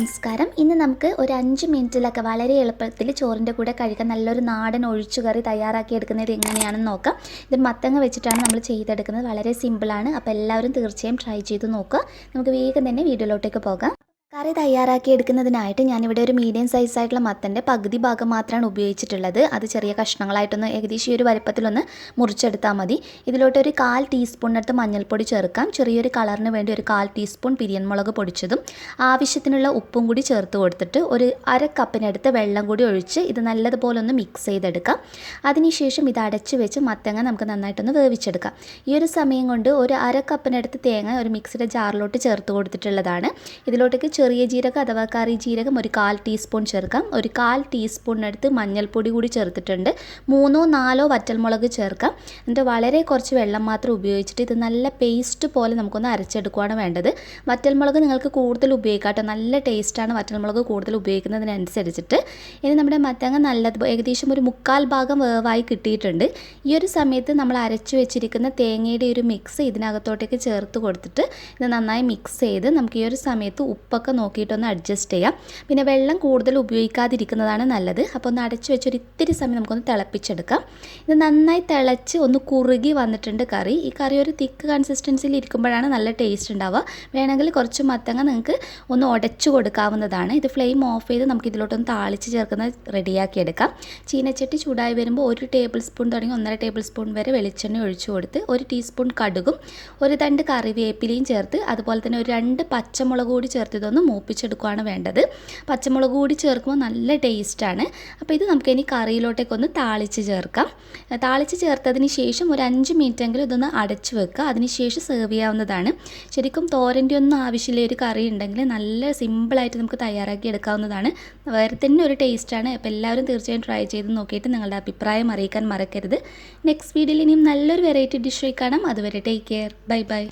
നമസ്കാരം. ഇന്ന് നമുക്ക് ഒരു 5 മിനിറ്റിലൊക്കെ വളരെ എളുപ്പത്തിൽ ചോറിൻ്റെ കൂടെ കഴിക്കാൻ നല്ലൊരു നാടൻ ഒഴിച്ചുകറി തയ്യാറാക്കി എടുക്കുന്നത് എങ്ങനെയാണെന്ന് നോക്കാം. ഇത് മത്തങ്ങ വെച്ചിട്ടാണ് നമ്മൾ ചെയ്തെടുക്കുന്നത്. വളരെ സിമ്പിളാണ്. അപ്പോൾ എല്ലാവരും തീർച്ചയായും ട്രൈ ചെയ്ത് നോക്കുക. നമുക്ക് വേഗം തന്നെ വീഡിയോയിലോട്ടേക്ക് പോകാം. കറി തയ്യാറാക്കി എടുക്കുന്നതിനായിട്ട് ഞാനിവിടെ ഒരു മീഡിയം സൈസായിട്ടുള്ള മത്തൻ്റെ പകുതി ഭാഗം മാത്രമാണ് ഉപയോഗിച്ചിട്ടുള്ളത്. അത് ചെറിയ കഷ്ണങ്ങളായിട്ടൊന്ന് ഏകദേശം ഈ ഒരു വലുപ്പത്തിലൊന്ന് മുറിച്ചെടുത്താൽ മതി. ഇതിലോട്ട് ഒരു 1/4 ടീസ്പൂണിനടുത്ത് മഞ്ഞൾപ്പൊടി ചേർക്കാം. ചെറിയൊരു കളറിന് വേണ്ടി ഒരു 1/4 ടീസ്പൂൺ പിരിയൻ മുളക് പൊടിച്ചതും ആവശ്യത്തിനുള്ള ഉപ്പും കൂടി ചേർത്ത് കൊടുത്തിട്ട് ഒരു 1/2 കപ്പിനടുത്ത് വെള്ളം കൂടി ഒഴിച്ച് ഇത് നല്ലതുപോലെ ഒന്ന് മിക്സ് ചെയ്തെടുക്കാം. അതിനുശേഷം ഇത് അടച്ച് വെച്ച് മത്തങ്ങ നമുക്ക് നന്നായിട്ടൊന്ന് വേവിച്ചെടുക്കാം. ഈ ഒരു സമയം കൊണ്ട് ഒരു 1/2 കപ്പിനടുത്ത് തേങ്ങ ഒരു മിക്സിയുടെ ജാറിലോട്ട് ചേർത്ത് കൊടുത്തിട്ടുള്ളതാണ്. ഇതിലോട്ടേക്ക് ചെറിയ ജീരകം അഥവാ കറി ജീരകം ഒരു 1/4 ടീസ്പൂൺ ചേർക്കാം. ഒരു 1/4 ടീസ്പൂണിനടുത്ത് മഞ്ഞൾപ്പൊടി കൂടി ചേർത്തിട്ടുണ്ട്. 3-4 വറ്റൽമുളക് ചേർക്കാം. എന്നിട്ട് വളരെ കുറച്ച് വെള്ളം മാത്രം ഉപയോഗിച്ചിട്ട് ഇത് നല്ല പേസ്റ്റ് പോലെ നമുക്കൊന്ന് അരച്ചെടുക്കുകയാണ് വേണ്ടത്. വറ്റൽമുളക് നിങ്ങൾക്ക് കൂടുതൽ ഉപയോഗിക്കാം കേട്ടോ. നല്ല ടേസ്റ്റാണ് വറ്റൽമുളക് കൂടുതൽ ഉപയോഗിക്കുന്നതിനനുസരിച്ചിട്ട്. ഇനി നമ്മുടെ മത്തങ്ങ നല്ലത് ഏകദേശം ഒരു 1/4 ഭാഗം വേവായി കിട്ടിയിട്ടുണ്ട്. ഈ ഒരു സമയത്ത് നമ്മൾ അരച്ചു വെച്ചിരിക്കുന്ന തേങ്ങയുടെ ഒരു മിക്സ് ഇതിനകത്തോട്ടേക്ക് ചേർത്ത് കൊടുത്തിട്ട് ഇത് നന്നായി മിക്സ് ചെയ്ത് നമുക്ക് ഈ ഒരു സമയത്ത് ഉപ്പൊക്കെ നോക്കിയിട്ടൊന്ന് അഡ്ജസ്റ്റ് ചെയ്യാം. പിന്നെ വെള്ളം കൂടുതൽ ഉപയോഗിക്കാതിരിക്കുന്നതാണ് നല്ലത്. അപ്പോൾ ഒന്ന് അടച്ചു വെച്ചൊരു ഇത്തിരി സമയം നമുക്കൊന്ന് തിളപ്പിച്ചെടുക്കാം. ഇത് നന്നായി തിളച്ച് ഒന്ന് കുറുകി വന്നിട്ടുണ്ട് കറി. ഈ കറി ഒരു തിക്ക് കൺസിസ്റ്റൻസിയിൽ ഇരിക്കുമ്പോഴാണ് നല്ല ടേസ്റ്റ് ഉണ്ടാവുക. വേണമെങ്കിൽ കുറച്ച് മത്തങ്ങ നിങ്ങൾക്ക് ഒന്ന് ഉടച്ചു കൊടുക്കാവുന്നതാണ്. ഇത് ഫ്ലെയിം ഓഫ് ചെയ്ത് നമുക്ക് ഇതിലോട്ടൊന്ന് താളിച്ച് ചേർക്കുന്നത് റെഡിയാക്കി എടുക്കാം. ചീനച്ചട്ടി ചൂടായി വരുമ്പോൾ 1 ടേബിൾ സ്പൂൺ തുടങ്ങി 1.5 ടേബിൾ സ്പൂൺ വരെ വെളിച്ചെണ്ണ ഒഴിച്ചു കൊടുത്ത് 1 ടീസ്പൂൺ കടുകും ഒരു 2 കറിവേപ്പിലയും ചേർത്ത് അതുപോലെ തന്നെ ഒരു 2 പച്ചമുളക് കൂടി ചേർത്ത് ഇതൊന്ന് മൂപ്പിച്ചെടുക്കുകയാണ് വേണ്ടത്. പച്ചമുളക് കൂടി ചേർക്കുമ്പോൾ നല്ല ടേസ്റ്റാണ്. അപ്പോൾ ഇത് നമുക്കിനി കറിയിലോട്ടേക്കൊന്ന് താളിച്ച് ചേർക്കാം. താളിച്ച് ചേർത്തതിന് ശേഷം ഒരു 5 മിനിറ്റെങ്കിലും ഇതൊന്ന് അടച്ച് വെക്കുക. അതിനുശേഷം സെർവ് ചെയ്യാവുന്നതാണ്. ശരിക്കും തോരൻ്റെ ഒന്നും ആവശ്യമില്ല. ഒരു കറി ഉണ്ടെങ്കിൽ നല്ല സിമ്പിളായിട്ട് നമുക്ക് തയ്യാറാക്കി എടുക്കാവുന്നതാണ്. വേറെ തന്നെ ഒരു ടേസ്റ്റാണ്. അപ്പോൾ എല്ലാവരും തീർച്ചയായും ട്രൈ ചെയ്ത് നോക്കിയിട്ട് നിങ്ങളുടെ അഭിപ്രായം അറിയിക്കാൻ മറക്കരുത്. നെക്സ്റ്റ് വീഡിയോയിൽ ഇനിയും നല്ലൊരു വെറൈറ്റി ഡിഷ് കാണാം. അതുവരെ ടേക്ക് കെയർ. Bye bye.